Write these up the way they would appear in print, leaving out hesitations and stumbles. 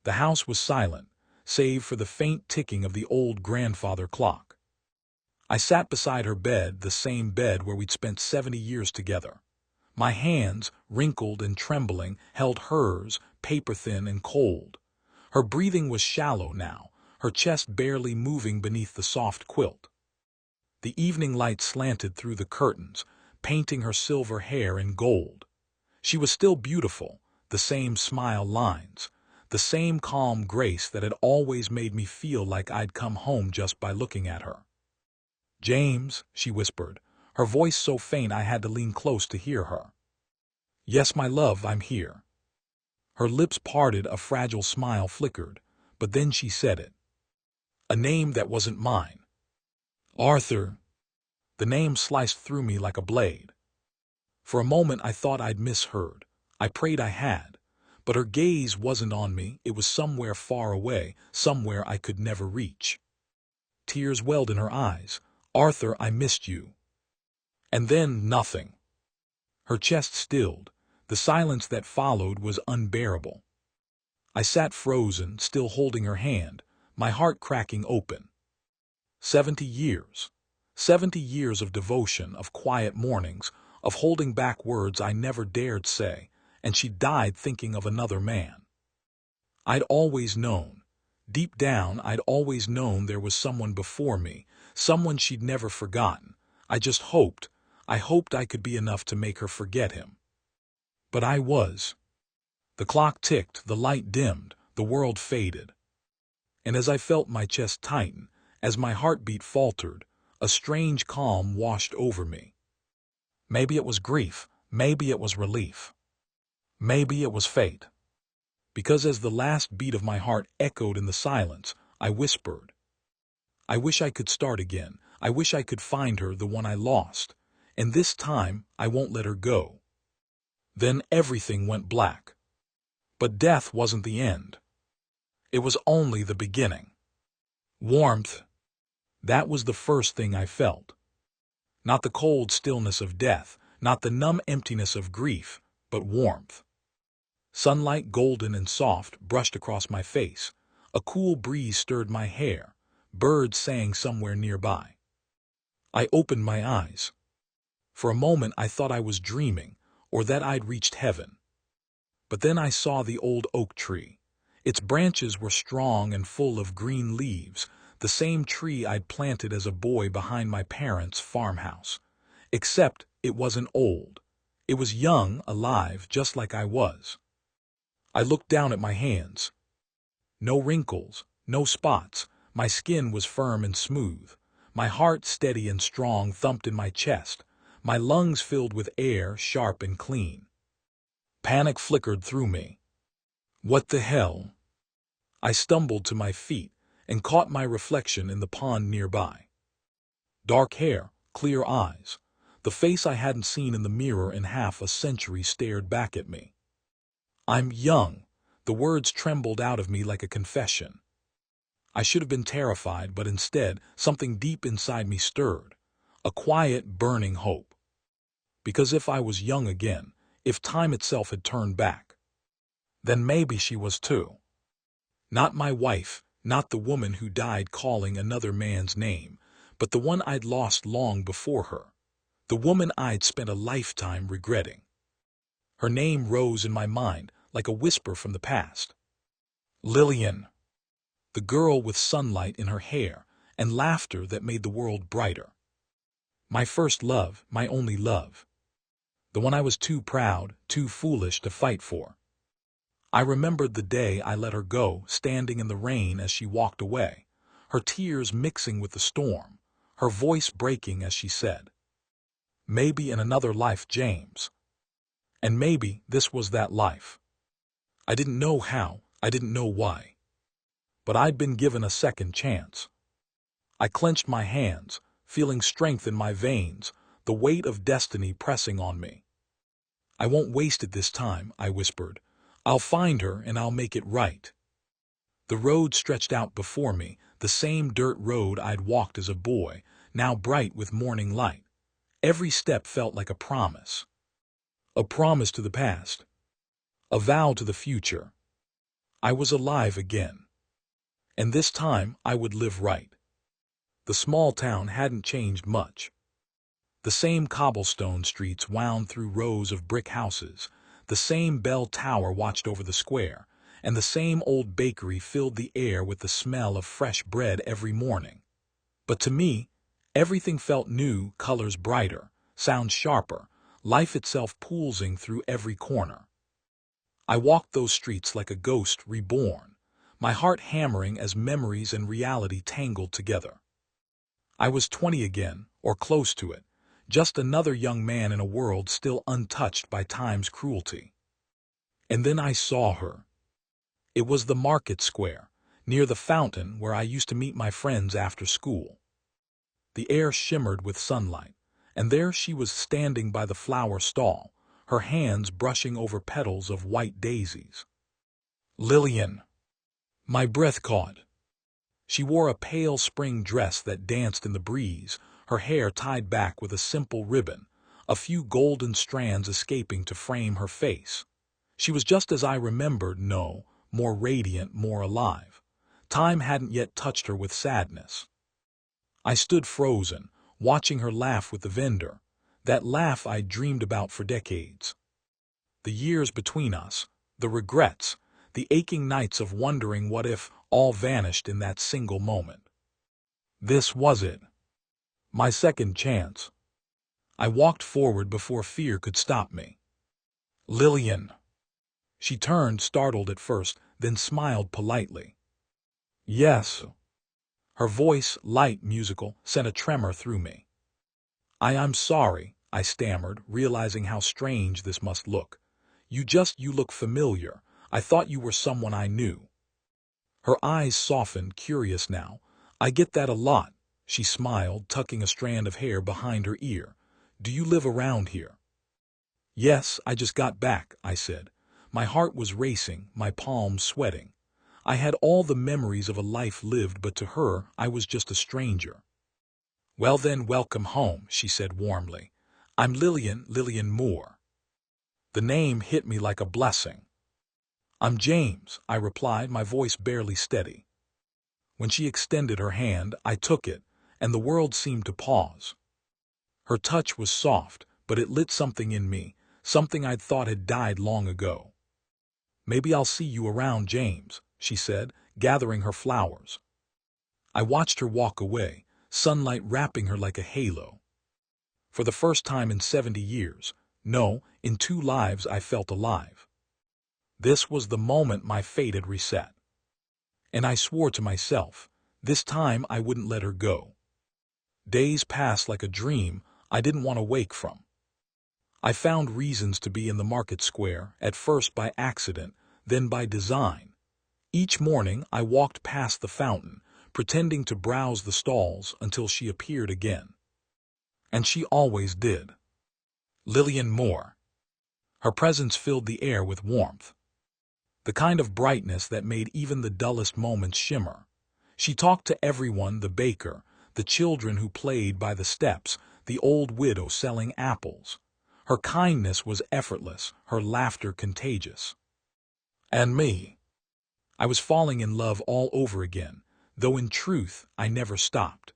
The house was silent, save for the faint ticking of the old grandfather clock. I sat beside her bed, the same bed where we'd spent 70 years together. My hands, wrinkled and trembling, held hers, paper-thin and cold. Her breathing was shallow now, her chest barely moving beneath the soft quilt. The evening light slanted through the curtains, painting her silver hair in gold. She was still beautiful, the same smile lines, the same calm grace that had always made me feel like I'd come home just by looking at her. "James," she whispered, her voice so faint I had to lean close to hear her. "Yes, my love, I'm here." Her lips parted, a fragile smile flickered, but then she said it. A name that wasn't mine. "Arthur." The name sliced through me like a blade. For a moment I thought I'd misheard. I prayed I had. But her gaze wasn't on me, it was somewhere far away, somewhere I could never reach. Tears welled in her eyes. "Arthur, I missed you." And then nothing. Her chest stilled. The silence that followed was unbearable. I sat frozen, still holding her hand, my heart cracking open. 70 years. 70 years of devotion, of quiet mornings, of holding back words I never dared say, and she died thinking of another man. I'd always known. Deep down, I'd always known there was someone before me, someone she'd never forgotten. I just hoped, I could be enough to make her forget him. But I was. The clock ticked, the light dimmed, the world faded. And as I felt my chest tighten, as my heartbeat faltered, a strange calm washed over me. Maybe it was grief, maybe it was relief. Maybe it was fate. Because as the last beat of my heart echoed in the silence, I whispered, "I wish I could start again. I wish I could find her, the one I lost. And this time, I won't let her go." Then everything went black. But death wasn't the end. It was only the beginning. Warmth. That was the first thing I felt. Not the cold stillness of death, not the numb emptiness of grief, but warmth. Sunlight, golden and soft, brushed across my face. A cool breeze stirred my hair. Birds sang somewhere nearby. I opened my eyes. For a moment I thought I was dreaming, or that I'd reached heaven. But then I saw the old oak tree. Its branches were strong and full of green leaves, the same tree I'd planted as a boy behind my parents' farmhouse. Except it wasn't old. It was young, alive, just like I was. I looked down at my hands. No wrinkles, no spots. My skin was firm and smooth. My heart, steady and strong, thumped in my chest. My lungs filled with air, sharp and clean. Panic flickered through me. What the hell? I stumbled to my feet and caught my reflection in the pond nearby. Dark hair, clear eyes. The face I hadn't seen in the mirror in half a century stared back at me. "I'm young." The words trembled out of me like a confession. I should have been terrified, but instead, something deep inside me stirred. A quiet, burning hope. Because if I was young again, if time itself had turned back, then maybe she was too. Not my wife, not the woman who died calling another man's name, but the one I'd lost long before her. The woman I'd spent a lifetime regretting. Her name rose in my mind like a whisper from the past. Lillian. The girl with sunlight in her hair and laughter that made the world brighter. My first love, my only love. The one I was too proud, too foolish to fight for. I remembered the day I let her go, standing in the rain as she walked away, her tears mixing with the storm, her voice breaking as she said, "Maybe in another life, James." And maybe this was that life. I didn't know how, I didn't know why. But I'd been given a second chance. I clenched my hands, feeling strength in my veins, the weight of destiny pressing on me. "I won't waste it this time," I whispered. "I'll find her and I'll make it right." The road stretched out before me, the same dirt road I'd walked as a boy, now bright with morning light. Every step felt like a promise. A promise to the past. A vow to the future. I was alive again. And this time I would live right. The small town hadn't changed much. The same cobblestone streets wound through rows of brick houses, the same bell tower watched over the square, and the same old bakery filled the air with the smell of fresh bread every morning. But to me, everything felt new, colors brighter, sounds sharper, life itself pulsing through every corner. I walked those streets like a ghost reborn, my heart hammering as memories and reality tangled together. I was 20 again, or close to it, just another young man in a world still untouched by time's cruelty. And then I saw her. It was the market square, near the fountain where I used to meet my friends after school. The air shimmered with sunlight, and there she was standing by the flower stall, her hands brushing over petals of white daisies. Lillian. My breath caught. She wore a pale spring dress that danced in the breeze, her hair tied back with a simple ribbon, a few golden strands escaping to frame her face. She was just as I remembered, no, more radiant, more alive. Time hadn't yet touched her with sadness. I stood frozen, watching her laugh with the vendor, that laugh I'd dreamed about for decades. The years between us, the regrets, the aching nights of wondering what if, all vanished in that single moment. This was it. My second chance. I walked forward before fear could stop me. Lillian. She turned, startled at first, then smiled politely. Yes. Her voice, light, musical, sent a tremor through me. I'm sorry, I stammered, realizing how strange this must look. You look familiar. I thought you were someone I knew. Her eyes softened, curious now. I get that a lot, she smiled, tucking a strand of hair behind her ear. Do you live around here? Yes, I just got back, I said. My heart was racing, my palms sweating. I had all the memories of a life lived, but to her, I was just a stranger. Well then, welcome home, she said warmly. I'm Lillian Moore. The name hit me like a blessing. I'm James, I replied, my voice barely steady. When she extended her hand, I took it, and the world seemed to pause. Her touch was soft, but it lit something in me, something I'd thought had died long ago. Maybe I'll see you around, James, she said, gathering her flowers. I watched her walk away, sunlight wrapping her like a halo. For the first time in 70 years, no, in 2 lives, I felt alive. This was the moment my fate had reset. And I swore to myself, this time I wouldn't let her go. Days passed like a dream I didn't want to wake from. I found reasons to be in the market square, at first by accident, then by design. Each morning I walked past the fountain, pretending to browse the stalls until she appeared again. And she always did. Lillian Moore. Her presence filled the air with warmth. The kind of brightness that made even the dullest moments shimmer. She talked to everyone, the baker, the children who played by the steps, the old widow selling apples. Her kindness was effortless, her laughter contagious. And me. I was falling in love all over again, though in truth I never stopped.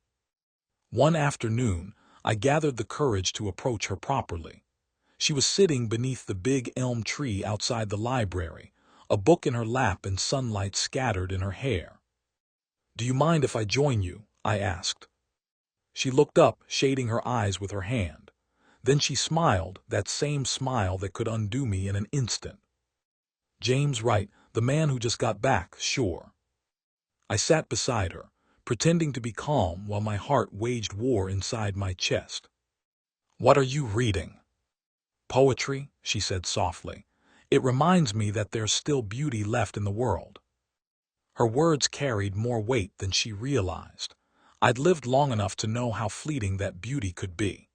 One afternoon, I gathered the courage to approach her properly. She was sitting beneath the big elm tree outside the library, a book in her lap and sunlight scattered in her hair. Do you mind if I join you? I asked. She looked up, shading her eyes with her hand. Then she smiled, that same smile that could undo me in an instant. James Wright, the man who just got back, sure. I sat beside her, pretending to be calm while my heart waged war inside my chest. What are you reading? Poetry, she said softly. It reminds me that there's still beauty left in the world. Her words carried more weight than she realized. I'd lived long enough to know how fleeting that beauty could be.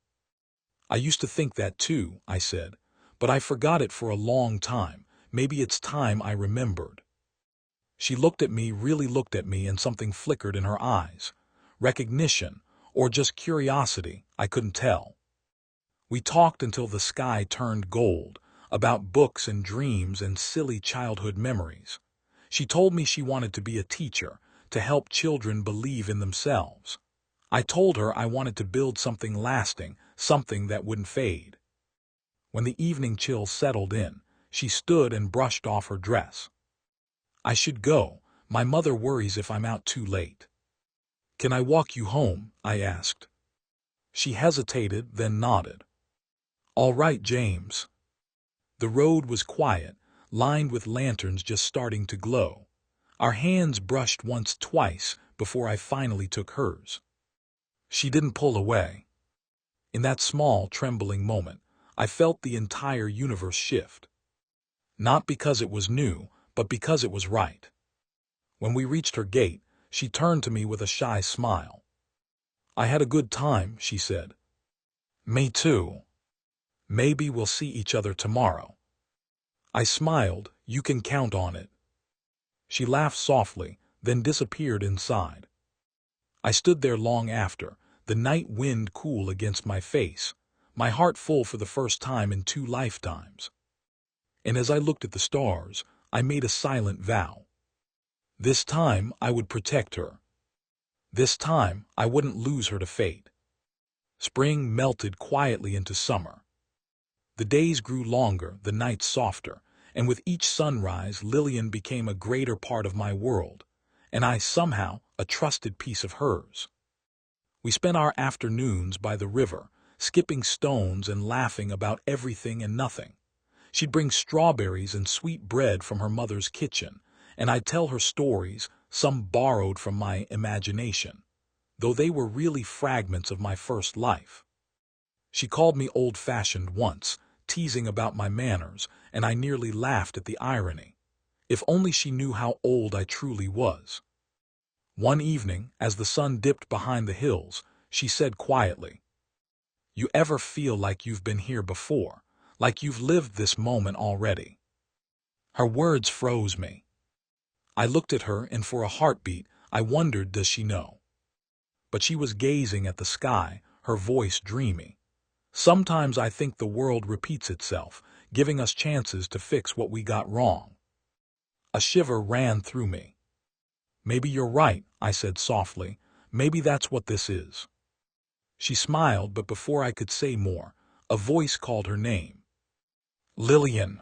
I used to think that too, I said, but I forgot it for a long time. Maybe it's time I remembered. She looked at me, really looked at me, and something flickered in her eyes. Recognition, or just curiosity, I couldn't tell. We talked until the sky turned gold, about books and dreams and silly childhood memories. She told me she wanted to be a teacher, to help children believe in themselves. I told her I wanted to build something lasting, something that wouldn't fade. When the evening chill settled in, she stood and brushed off her dress. I should go. My mother worries if I'm out too late. Can I walk you home? I asked. She hesitated, then nodded. All right, James. The road was quiet, lined with lanterns just starting to glow. Our hands brushed once, twice, before I finally took hers. She didn't pull away. In that small, trembling moment, I felt the entire universe shift. Not because it was new, but because it was right. When we reached her gate, she turned to me with a shy smile. I had a good time, she said. Me too. Maybe we'll see each other tomorrow. I smiled. You can count on it. She laughed softly, then disappeared inside. I stood there long after, the night wind cool against my face, my heart full for the first time in 2 lifetimes. And as I looked at the stars, I made a silent vow. This time I would protect her. This time I wouldn't lose her to fate. Spring melted quietly into summer. The days grew longer, the nights softer, and with each sunrise Lillian became a greater part of my world, and I somehow a trusted piece of hers. We spent our afternoons by the river, skipping stones and laughing about everything and nothing. She'd bring strawberries and sweet bread from her mother's kitchen, and I'd tell her stories, some borrowed from my imagination, though they were really fragments of my first life. She called me old-fashioned once, teasing about my manners, and I nearly laughed at the irony. If only she knew how old I truly was. One evening, as the sun dipped behind the hills, she said quietly, "You ever feel like you've been here before, like you've lived this moment already?" Her words froze me. I looked at her, and for a heartbeat, I wondered, does she know? But she was gazing at the sky, her voice dreamy. Sometimes I think the world repeats itself, giving us chances to fix what we got wrong. A shiver ran through me. Maybe you're right, I said softly. Maybe that's what this is. She smiled, but before I could say more, a voice called her name. Lillian.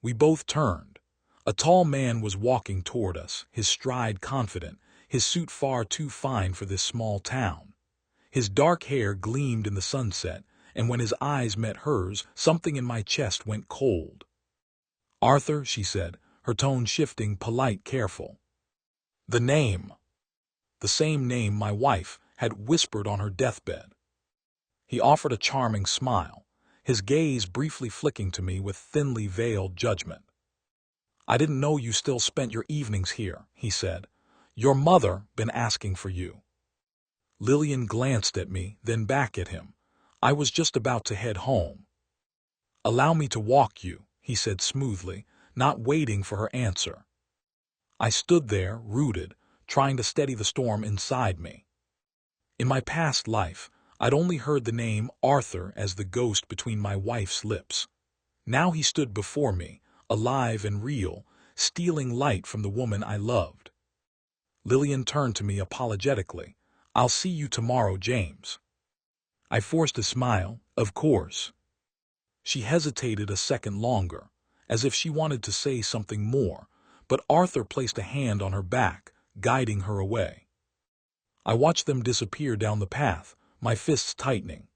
We both turned. A tall man was walking toward us, his stride confident, his suit far too fine for this small town. His dark hair gleamed in the sunset, and when his eyes met hers, something in my chest went cold. Arthur, she said, her tone shifting, polite, careful. The name. The same name my wife had whispered on her deathbed. He offered a charming smile, his gaze briefly flicking to me with thinly veiled judgment. I didn't know you still spent your evenings here, he said. Your mother been asking for you. Lillian glanced at me, then back at him. I was just about to head home. Allow me to walk you, he said smoothly, not waiting for her answer. I stood there, rooted, trying to steady the storm inside me. In my past life, I'd only heard the name Arthur as the ghost between my wife's lips. Now he stood before me, alive and real, stealing light from the woman I loved. Lillian turned to me apologetically. I'll see you tomorrow, James. I forced a smile. Of course. She hesitated a second longer, as if she wanted to say something more, but Arthur placed a hand on her back, guiding her away. I watched them disappear down the path, my fists tightening.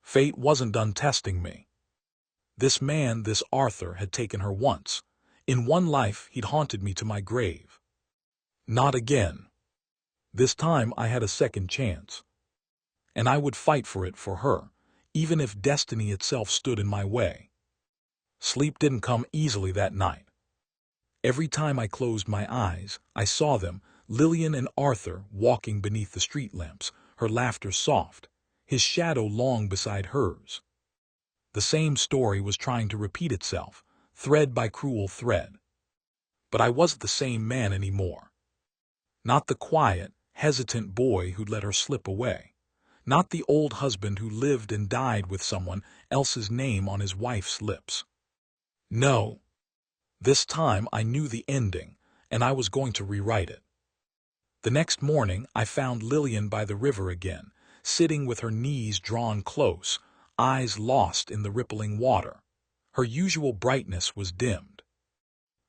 Fate wasn't done testing me. This man, this Arthur, had taken her once. In one life, he'd haunted me to my grave. Not again. This time I had a second chance. And I would fight for it for her, even if destiny itself stood in my way. Sleep didn't come easily that night. Every time I closed my eyes, I saw them, Lillian and Arthur, walking beneath the street lamps, her laughter soft, his shadow long beside hers. The same story was trying to repeat itself, thread by cruel thread. But I wasn't the same man anymore. Not the quiet, hesitant boy who'd let her slip away. Not the old husband who lived and died with someone else's name on his wife's lips. No. This time I knew the ending, and I was going to rewrite it. The next morning I found Lillian by the river again, sitting with her knees drawn close, eyes lost in the rippling water. Her usual brightness was dimmed.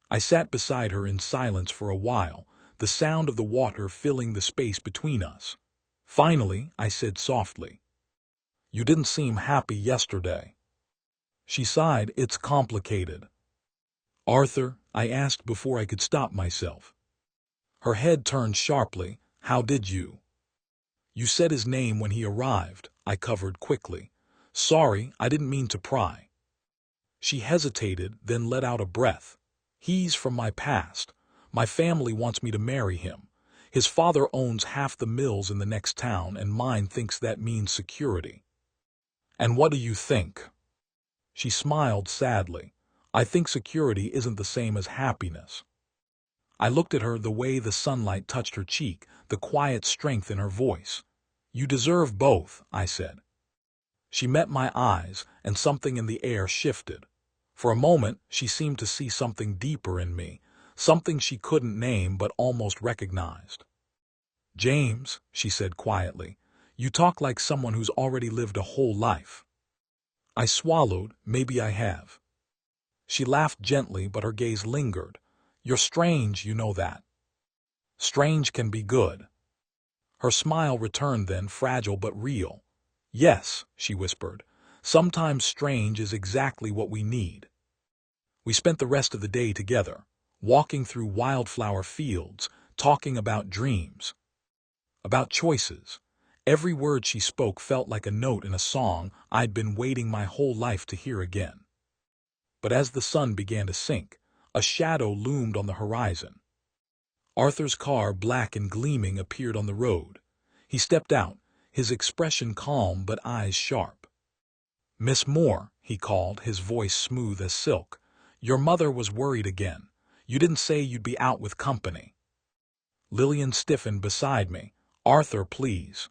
I sat beside her in silence for a while, the sound of the water filling the space between us. Finally, I said softly, "You didn't seem happy yesterday." She sighed. "It's complicated." "Arthur?" I asked before I could stop myself. Her head turned sharply. "How did you?" "You said his name when he arrived," I covered quickly. "Sorry, I didn't mean to pry." She hesitated, then let out a breath. "He's from my past. My family wants me to marry him. His father owns half the mills in the next town, and mine thinks that means security." "And what do you think?" She smiled sadly. "I think security isn't the same as happiness." I looked at her, the way the sunlight touched her cheek, the quiet strength in her voice. "You deserve both," I said. She met my eyes, and something in the air shifted. For a moment, she seemed to see something deeper in me, something she couldn't name but almost recognized. "James," she said quietly, "you talk like someone who's already lived a whole life." I swallowed. "Maybe I have." She laughed gently, but her gaze lingered. "You're strange, you know that." "Strange can be good." Her smile returned then, fragile but real. "Yes," she whispered, "sometimes strange is exactly what we need." We spent the rest of the day together, walking through wildflower fields, talking about dreams, about choices. Every word she spoke felt like a note in a song I'd been waiting my whole life to hear again. But as the sun began to sink, a shadow loomed on the horizon. Arthur's car, black and gleaming, appeared on the road. He stepped out, his expression calm but eyes sharp. "Miss Moore," he called, his voice smooth as silk. "Your mother was worried again. You didn't say you'd be out with company." Lillian stiffened beside me. "Arthur, please."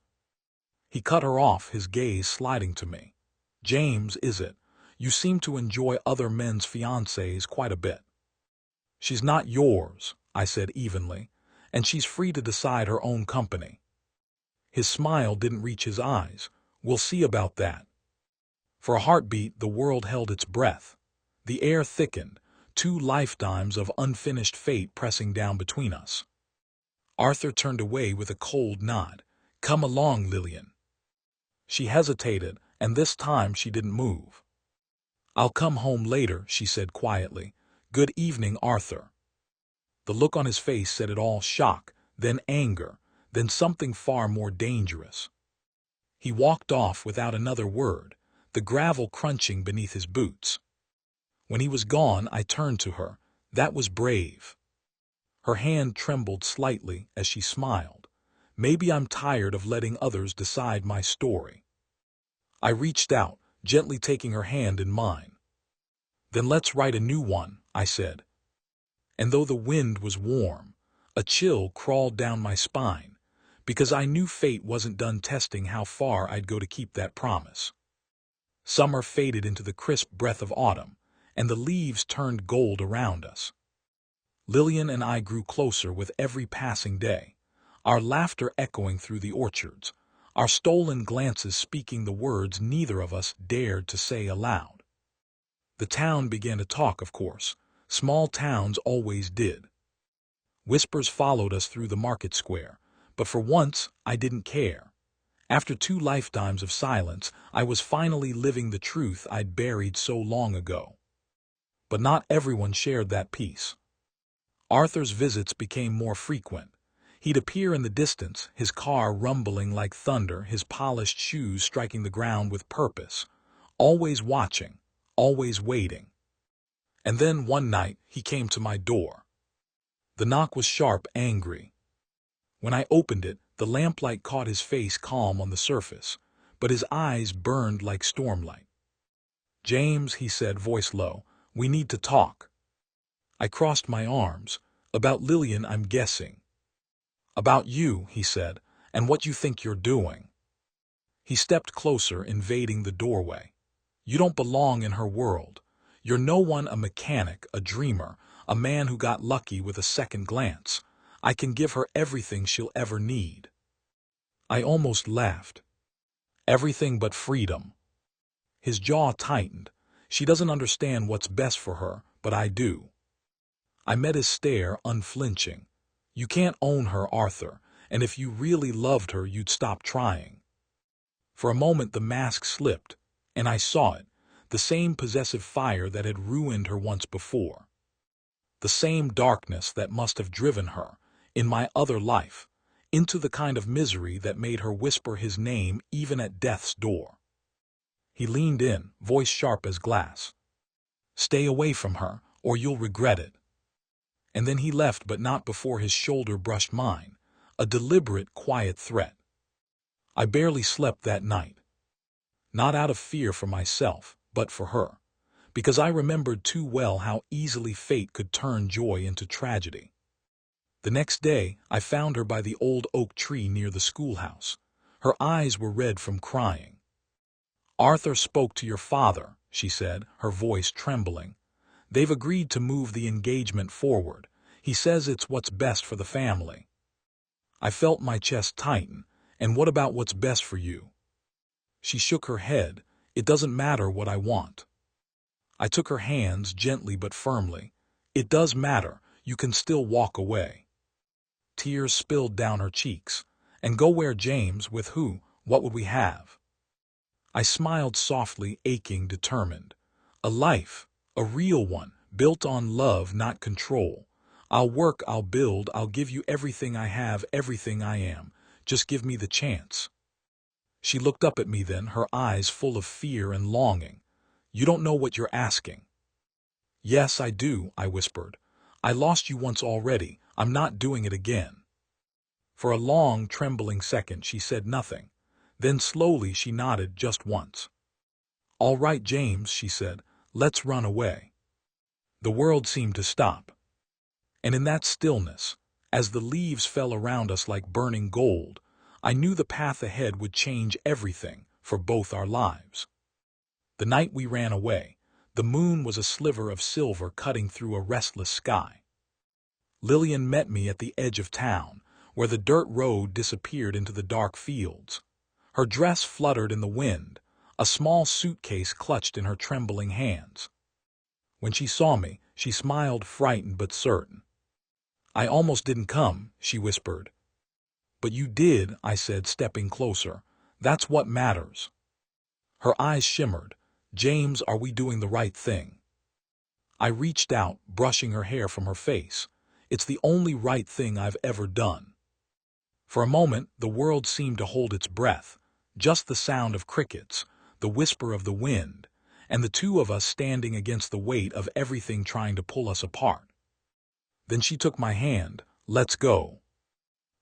He cut her off, his gaze sliding to me. "James, is it? You seem to enjoy other men's fiancées quite a bit." "She's not yours," I said evenly, "and she's free to decide her own company." His smile didn't reach his eyes. "We'll see about that." For a heartbeat, the world held its breath. The air thickened, 2 lifetimes of unfinished fate pressing down between us. Arthur turned away with a cold nod. "Come along, Lillian." She hesitated, and this time she didn't move. "I'll come home later," she said quietly. "Good evening, Arthur." The look on his face said it all: shock, then anger, then something far more dangerous. He walked off without another word, the gravel crunching beneath his boots. When he was gone, I turned to her. "That was brave." Her hand trembled slightly as she smiled. "Maybe I'm tired of letting others decide my story." I reached out, gently taking her hand in mine. "Then let's write a new one," I said. And though the wind was warm, a chill crawled down my spine, because I knew fate wasn't done testing how far I'd go to keep that promise. Summer faded into the crisp breath of autumn, and the leaves turned gold around us. Lillian and I grew closer with every passing day, our laughter echoing through the orchards, our stolen glances speaking the words neither of us dared to say aloud. The town began to talk, of course. Small towns always did. Whispers followed us through the market square, but for once I didn't care. After 2 lifetimes of silence, I was finally living the truth I'd buried so long ago. But not everyone shared that peace. Arthur's visits became more frequent. He'd appear in the distance, his car rumbling like thunder, his polished shoes striking the ground with purpose, always watching, always waiting. And then one night he came to my door. The knock was sharp, angry. When I opened it, the lamplight caught his face calm on the surface, but his eyes burned like stormlight. "James," he said, voice low, "we need to talk." I crossed my arms. "About Lillian, I'm guessing." "About you," he said, "and what you think you're doing." He stepped closer, invading the doorway. "You don't belong in her world. You're no one, a mechanic, a dreamer. a man who got lucky with a second glance. I can give her everything she'll ever need. I almost laughed. Everything but freedom. His jaw tightened. She doesn't understand what's best for her, but I do. I met his stare, unflinching. You can't own her, Arthur, and if you really loved her, you'd stop trying. For a moment the mask slipped, and I saw it, the same possessive fire that had ruined her once before. The same darkness that must have driven her, in my other life, into the kind of misery that made her whisper his name even at death's door. He leaned in, voice sharp as glass. Stay away from her, or you'll regret it. And then he left, but not before his shoulder brushed mine, a deliberate, quiet threat. I barely slept that night. Not out of fear for myself, but for her, because I remembered too well how easily fate could turn joy into tragedy. The next day, I found her by the old oak tree near the schoolhouse. Her eyes were red from crying. Arthur spoke to your father, she said, her voice trembling. They've agreed to move the engagement forward. He says it's what's best for the family. I felt my chest tighten. And what about what's best for you? She shook her head. It doesn't matter what I want. I took her hands gently but firmly. It does matter. You can still walk away. Tears spilled down her cheeks. And go where, James? With who? What would we have? I smiled softly, aching, determined. A life, a real one, built on love, not control. I'll work, I'll build, I'll give you everything I have, everything I am. Just give me the chance. She looked up at me then, her eyes full of fear and longing. You don't know what you're asking. Yes, I do, I whispered. I lost you once already. I'm not doing it again. For a long, trembling second, she said nothing. Then slowly she nodded just once. All right, James, she said, let's run away. The world seemed to stop. And in that stillness, as the leaves fell around us like burning gold, I knew the path ahead would change everything for both our lives. The night we ran away, the moon was a sliver of silver cutting through a restless sky. Lillian met me at the edge of town, where the dirt road disappeared into the dark fields. Her dress fluttered in the wind, a small suitcase clutched in her trembling hands. When she saw me, she smiled, frightened but certain. I almost didn't come, she whispered. But you did, I said, stepping closer. That's what matters. Her eyes shimmered. James, are we doing the right thing? I reached out, brushing her hair from her face. It's the only right thing I've ever done. For a moment, the world seemed to hold its breath. Just the sound of crickets, the whisper of the wind, and the two of us standing against the weight of everything trying to pull us apart. Then she took my hand. Let's go.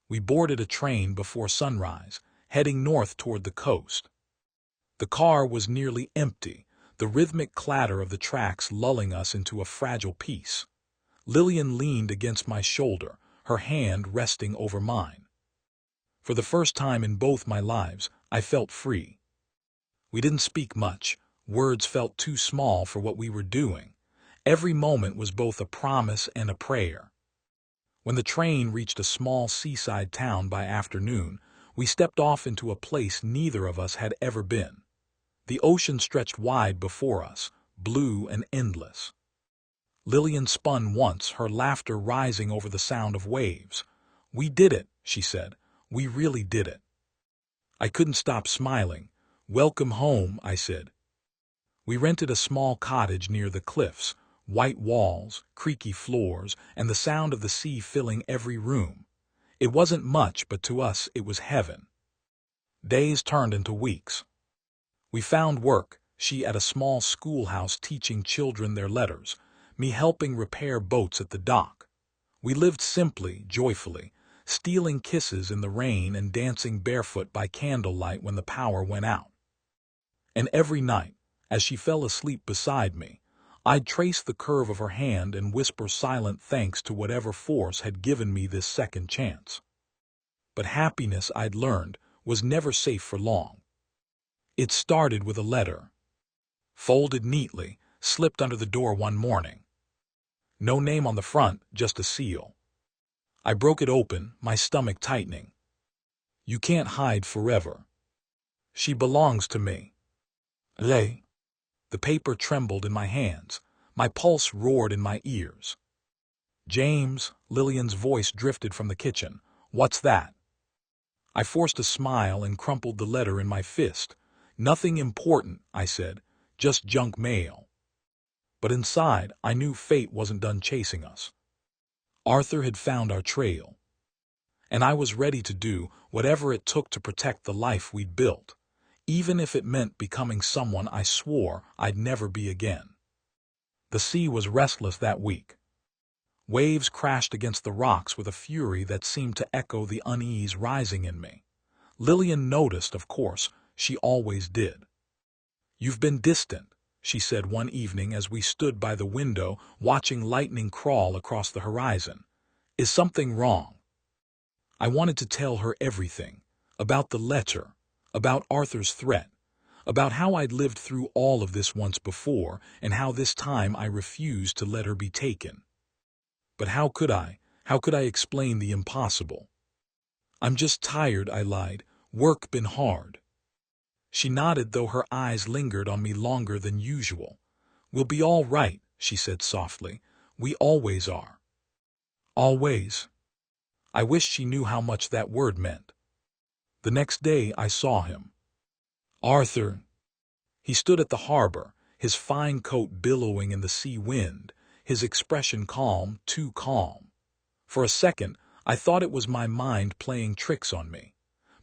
We boarded a train before sunrise, heading north toward the coast. The car was nearly empty, the rhythmic clatter of the tracks lulling us into a fragile peace. Lillian leaned against my shoulder, her hand resting over mine. For the first time in both my lives, I felt free. We didn't speak much. Words felt too small for what we were doing. Every moment was both a promise and a prayer. When the train reached a small seaside town by afternoon, we stepped off into a place neither of us had ever been. The ocean stretched wide before us, blue and endless. Lillian spun once, her laughter rising over the sound of waves. We did it, she said. We really did it. I couldn't stop smiling. Welcome home, I said. We rented a small cottage near the cliffs, white walls, creaky floors, and the sound of the sea filling every room. It wasn't much, but to us it was heaven. Days turned into weeks. We found work, she at a small schoolhouse teaching children their letters, me helping repair boats at the dock. We lived simply, joyfully, stealing kisses in the rain and dancing barefoot by candlelight when the power went out. And every night, as she fell asleep beside me, I'd trace the curve of her hand and whisper silent thanks to whatever force had given me this second chance. But happiness, I'd learned, was never safe for long. It started with a letter. Folded neatly, slipped under the door one morning. No name on the front, just a seal. I broke it open, my stomach tightening. You can't hide forever. She belongs to me. Lay. The paper trembled in my hands. My pulse roared in my ears. James, Lillian's voice drifted from the kitchen. What's that? I forced a smile and crumpled the letter in my fist. Nothing important, I said, just junk mail. But inside, I knew fate wasn't done chasing us. Arthur had found our trail. And I was ready to do whatever it took to protect the life we'd built, even if it meant becoming someone I swore I'd never be again. The sea was restless that week. Waves crashed against the rocks with a fury that seemed to echo the unease rising in me. Lillian noticed, of course, she always did. You've been distant, she said one evening as we stood by the window watching lightning crawl across the horizon. Is something wrong? I wanted to tell her everything, about the letter, about Arthur's threat, about how I'd lived through all of this once before and how this time I refused to let her be taken. But how could I? How could I explain the impossible? I'm just tired, I lied. Work been hard. She nodded, though her eyes lingered on me longer than usual. We'll be all right, she said softly. We always are. Always. I wished she knew how much that word meant. The next day I saw him. Arthur. He stood at the harbor, his fine coat billowing in the sea wind, his expression calm, too calm. For a second, I thought it was my mind playing tricks on me.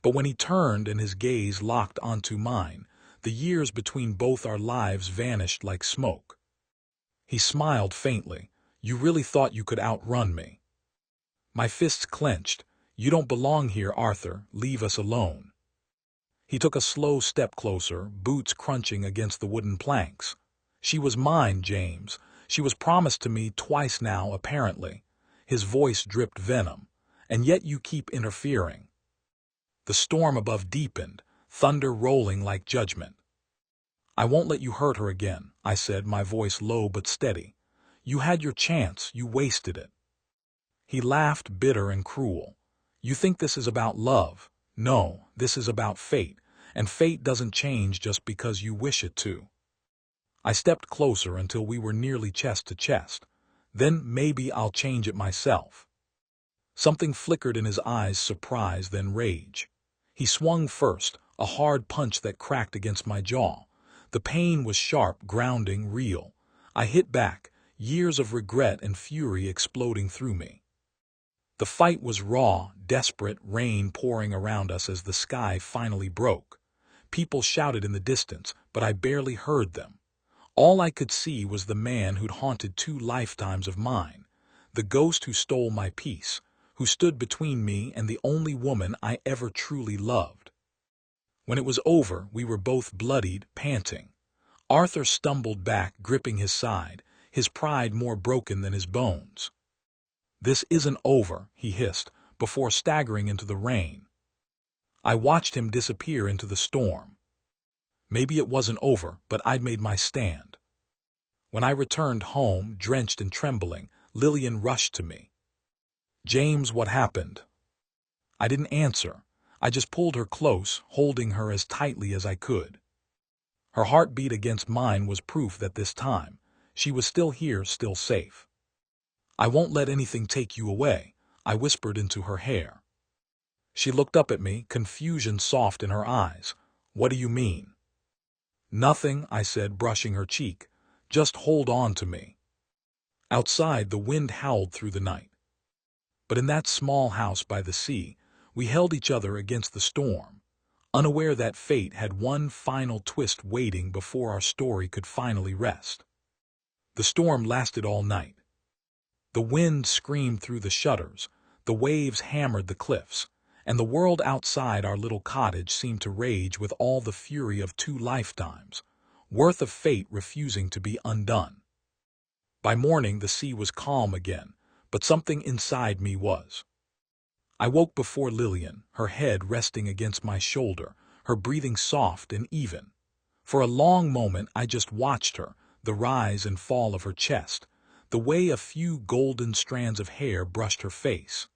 But when he turned and his gaze locked onto mine, the years between both our lives vanished like smoke. He smiled faintly. You really thought you could outrun me? My fists clenched. You don't belong here, Arthur. Leave us alone. He took a slow step closer, boots crunching against the wooden planks. She was mine, James. She was promised to me twice now, apparently. His voice dripped venom. And yet you keep interfering. The storm above deepened, thunder rolling like judgment. I won't let you hurt her again, I said, my voice low but steady. You had your chance, you wasted it. He laughed, bitter and cruel. You think this is about love? No, this is about fate, and fate doesn't change just because you wish it to. I stepped closer until we were nearly chest to chest. Then maybe I'll change it myself. Something flickered in his eyes, surprise, then rage. He swung first, a hard punch that cracked against my jaw. The pain was sharp, grounding, real. I hit back, years of regret and fury exploding through me. The fight was raw, desperate, rain pouring around us as the sky finally broke. People shouted in the distance, but I barely heard them. All I could see was the man who'd haunted 2 lifetimes of mine, the ghost who stole my peace, who stood between me and the only woman I ever truly loved. When it was over, we were both bloodied, panting. Arthur stumbled back, gripping his side, his pride more broken than his bones. This isn't over, he hissed, before staggering into the rain. I watched him disappear into the storm. Maybe it wasn't over, but I'd made my stand. When I returned home, drenched and trembling, Lillian rushed to me. James, what happened? I didn't answer. I just pulled her close, holding her as tightly as I could. Her heartbeat against mine was proof that this time, she was still here, still safe. I won't let anything take you away, I whispered into her hair. She looked up at me, confusion soft in her eyes. What do you mean? Nothing, I said, brushing her cheek. Just hold on to me. Outside, the wind howled through the night. But in that small house by the sea, we held each other against the storm, unaware that fate had one final twist waiting before our story could finally rest. The storm lasted all night. The wind screamed through the shutters, the waves hammered the cliffs, and the world outside our little cottage seemed to rage with all the fury of 2 lifetimes, worth of fate refusing to be undone. By morning the sea was calm again, but something inside me was. I woke before Lillian, her head resting against my shoulder, her breathing soft and even. For a long moment I just watched her, the rise and fall of her chest, the way a few golden strands of hair brushed her face.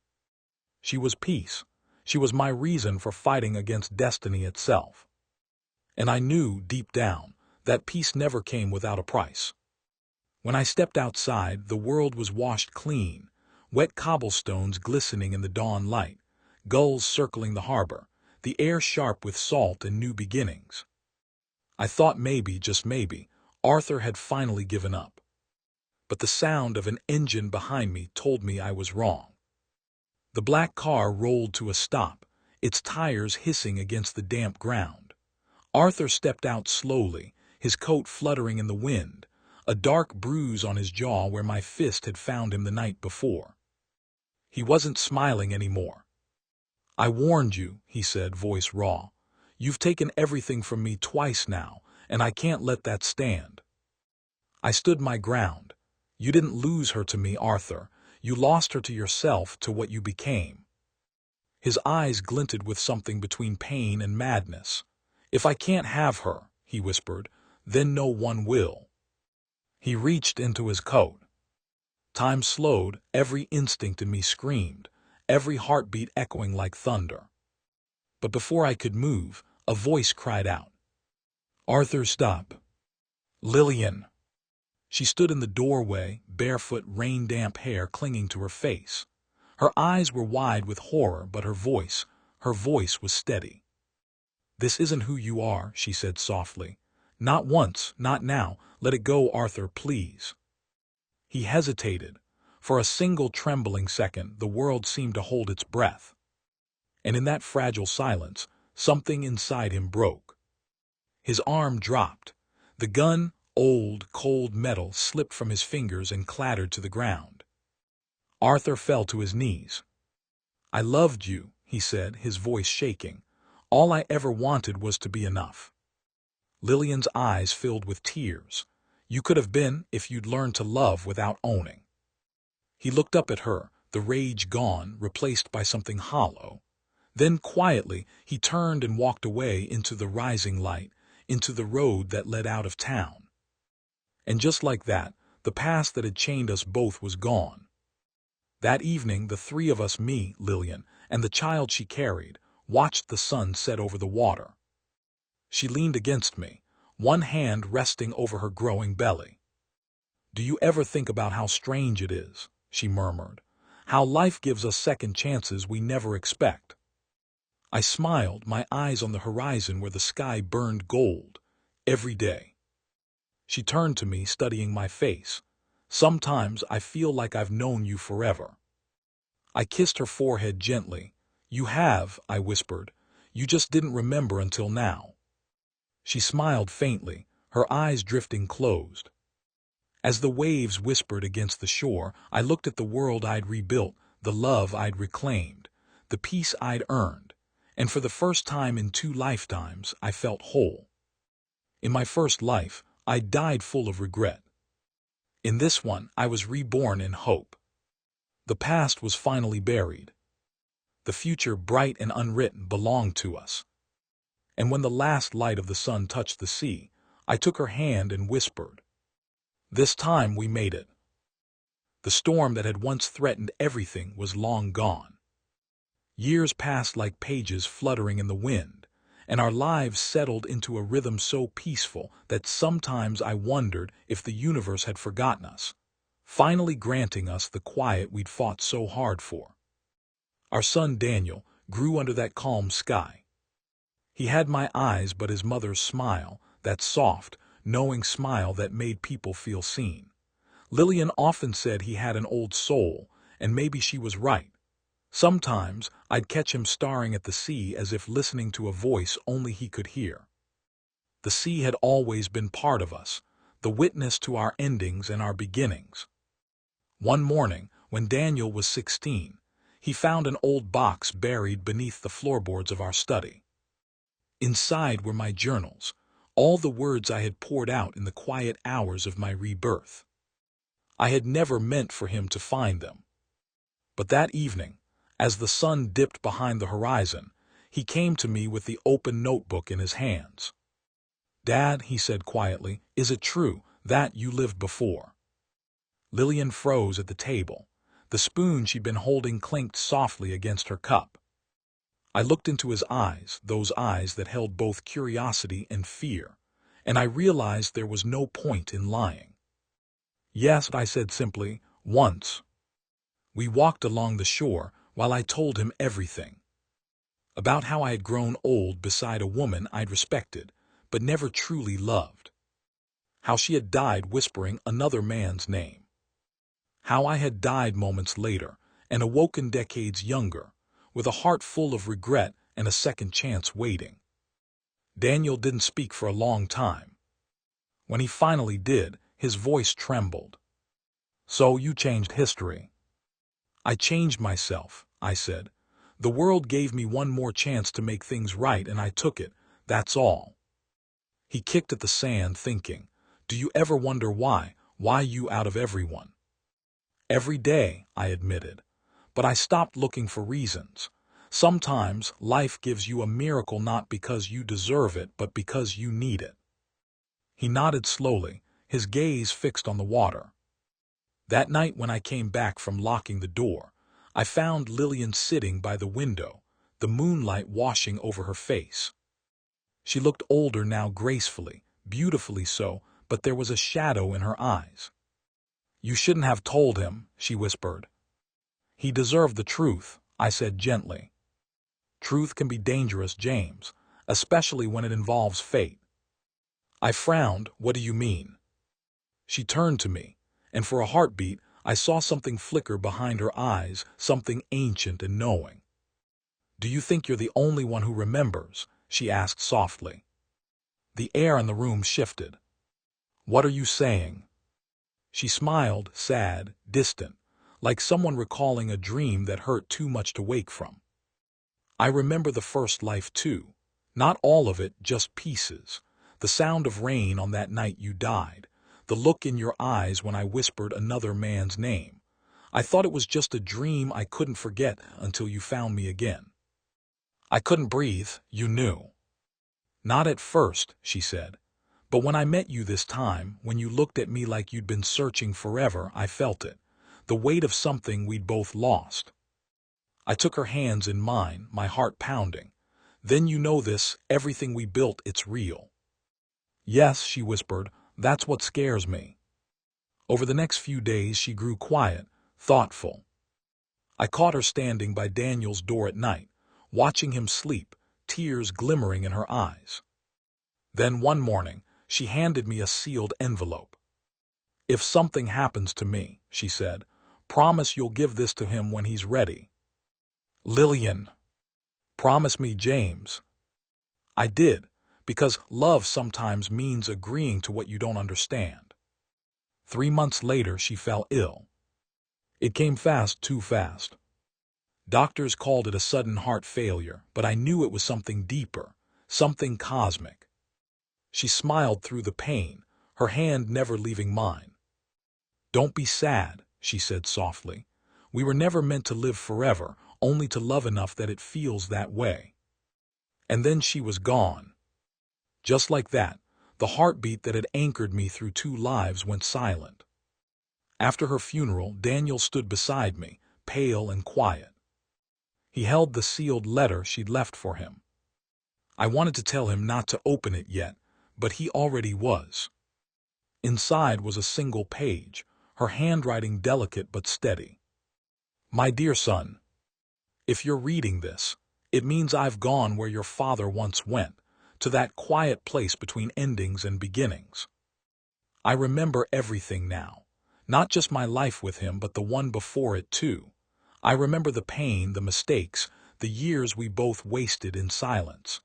She was peace. She was my reason for fighting against destiny itself. And I knew, deep down, that peace never came without a price. When I stepped outside, the world was washed clean, wet cobblestones glistening in the dawn light, gulls circling the harbor, the air sharp with salt and new beginnings. I thought maybe, just maybe, Arthur had finally given up. But the sound of an engine behind me told me I was wrong. The black car rolled to a stop, its tires hissing against the damp ground. Arthur stepped out slowly, his coat fluttering in the wind, a dark bruise on his jaw where my fist had found him the night before. He wasn't smiling anymore. "I warned you," he said, voice raw. "You've taken everything from me twice now, and I can't let that stand." I stood my ground. "You didn't lose her to me, Arthur. You lost her to yourself, to what you became." His eyes glinted with something between pain and madness. "If I can't have her," he whispered, "then no one will." He reached into his coat. Time slowed, every instinct in me screamed, every heartbeat echoing like thunder. But before I could move, a voice cried out, "Arthur, stop." "Lillian." She stood in the doorway, barefoot, rain-damp hair clinging to her face. Her eyes were wide with horror, but her voice was steady. "This isn't who you are," she said softly. "Not once, not now. Let it go, Arthur, please." He hesitated. For a single trembling second, the world seemed to hold its breath. And in that fragile silence, something inside him broke. His arm dropped. The gun, old, cold metal, slipped from his fingers and clattered to the ground. Arthur fell to his knees. "I loved you," he said, his voice shaking. "All I ever wanted was to be enough." Lillian's eyes filled with tears. "You could have been if you'd learned to love without owning." He looked up at her, the rage gone, replaced by something hollow. Then quietly he turned and walked away into the rising light, into the road that led out of town. And just like that, the past that had chained us both was gone. That evening, the three of us, me, Lillian, and the child she carried, watched the sun set over the water. She leaned against me, one hand resting over her growing belly. "Do you ever think about how strange it is?" she murmured. "How life gives us second chances we never expect." I smiled, my eyes on the horizon where the sky burned gold. "Every day." She turned to me, studying my face. "Sometimes I feel like I've known you forever." I kissed her forehead gently. "You have," I whispered. "You just didn't remember until now." She smiled faintly, her eyes drifting closed. As the waves whispered against the shore, I looked at the world I'd rebuilt, the love I'd reclaimed, the peace I'd earned, and for the first time in 2 lifetimes, I felt whole. In my first life, I died full of regret. In this one, I was reborn in hope. The past was finally buried. The future, bright and unwritten, belonged to us. And when the last light of the sun touched the sea, I took her hand and whispered, "This time we made it." The storm that had once threatened everything was long gone. Years passed like pages fluttering in the wind, and our lives settled into a rhythm so peaceful that sometimes I wondered if the universe had forgotten us, finally granting us the quiet we'd fought so hard for. Our son Daniel grew under that calm sky. He had my eyes but his mother's smile, that soft, knowing smile that made people feel seen. Lillian often said he had an old soul, and maybe she was right. Sometimes I'd catch him staring at the sea as if listening to a voice only he could hear. The sea had always been part of us, the witness to our endings and our beginnings. One morning, when Daniel was 16, he found an old box buried beneath the floorboards of our study. Inside were my journals, all the words I had poured out in the quiet hours of my rebirth. I had never meant for him to find them. But that evening, as the sun dipped behind the horizon, he came to me with the open notebook in his hands. "Dad," he said quietly, "is it true that you lived before?" Lillian froze at the table. The spoon she'd been holding clinked softly against her cup. I looked into his eyes, those eyes that held both curiosity and fear, and I realized there was no point in lying. "Yes," I said simply, "once." We walked along the shore while I told him everything. About how I had grown old beside a woman I'd respected, but never truly loved. How she had died whispering another man's name. How I had died moments later and awoken decades younger, with a heart full of regret and a second chance waiting. Daniel didn't speak for a long time. When he finally did, his voice trembled. "So you changed history." "I changed myself," I said. "The world gave me one more chance to make things right and I took it, that's all." He kicked at the sand thinking, "Do you ever wonder why you out of everyone?" "Every day," I admitted. But I stopped looking for reasons. Sometimes life gives you a miracle not because you deserve it, but because you need it. He nodded slowly, his gaze fixed on the water. That night when I came back from locking the door, I found Lillian sitting by the window, the moonlight washing over her face. She looked older now, gracefully, beautifully so, but there was a shadow in her eyes. "You shouldn't have told him," she whispered. "He deserved the truth," I said gently. "Truth can be dangerous, James, especially when it involves fate." I frowned. "What do you mean?" She turned to me, and for a heartbeat I saw something flicker behind her eyes, something ancient and knowing. "Do you think you're the only one who remembers?" she asked softly. The air in the room shifted. "What are you saying?" She smiled, sad, distant, like someone recalling a dream that hurt too much to wake from. "I remember the first life too. Not all of it, just pieces. The sound of rain on that night you died. The look in your eyes when I whispered another man's name. I thought it was just a dream I couldn't forget until you found me again. I couldn't breathe, you knew." "Not at first," she said. "But when I met you this time, when you looked at me like you'd been searching forever, I felt it. The weight of something we'd both lost." I took her hands in mine, my heart pounding. "Then you know this, everything we built, it's real." "Yes," she whispered, "that's what scares me." Over the next few days she grew quiet, thoughtful. I caught her standing by Daniel's door at night, watching him sleep, tears glimmering in her eyes. Then one morning, she handed me a sealed envelope. "If something happens to me," she said, "promise you'll give this to him when he's ready." "Lillian." "Promise me, James." I did, because love sometimes means agreeing to what you don't understand. 3 months later, she fell ill. It came fast, too fast. Doctors called it a sudden heart failure, but I knew it was something deeper, something cosmic. She smiled through the pain, her hand never leaving mine. "Don't be sad," she said softly. "We were never meant to live forever, only to love enough that it feels that way." And then she was gone. Just like that, the heartbeat that had anchored me through 2 lives went silent. After her funeral, Daniel stood beside me, pale and quiet. He held the sealed letter she'd left for him. I wanted to tell him not to open it yet, but he already was. Inside was a single page, her handwriting delicate but steady. "My dear son, if you're reading this, it means I've gone where your father once went, to that quiet place between endings and beginnings. I remember everything now, not just my life with him, but the one before it too. I remember the pain, the mistakes, the years we both wasted in silence.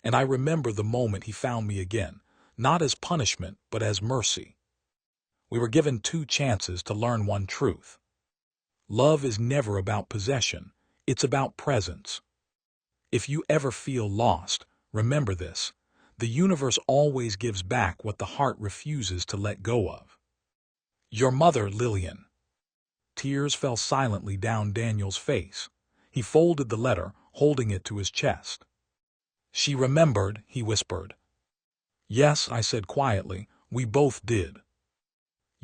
And I remember the moment he found me again, not as punishment, but as mercy. We were given 2 chances to learn one truth. Love is never about possession, it's about presence. If you ever feel lost, remember this. The universe always gives back what the heart refuses to let go of. Your mother, Lillian." Tears fell silently down Daniel's face. He folded the letter, holding it to his chest. "She remembered," he whispered. "Yes," I said quietly, "we both did."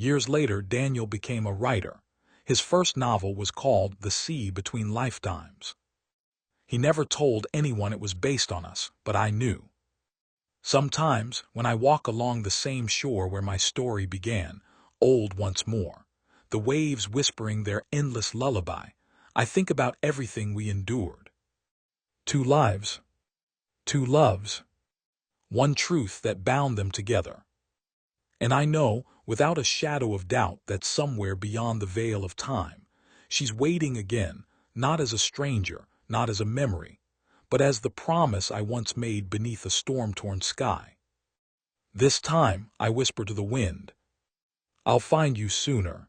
Years later, Daniel became a writer. His first novel was called The Sea Between Lifetimes. He never told anyone it was based on us, but I knew. Sometimes, when I walk along the same shore where my story began, old once more, the waves whispering their endless lullaby, I think about everything we endured. 2 lives, 2 loves, one truth that bound them together. And I know, without a shadow of doubt, that somewhere beyond the veil of time, she's waiting again, not as a stranger, not as a memory, but as the promise I once made beneath a storm-torn sky. This time, I whisper to the wind, I'll find you sooner.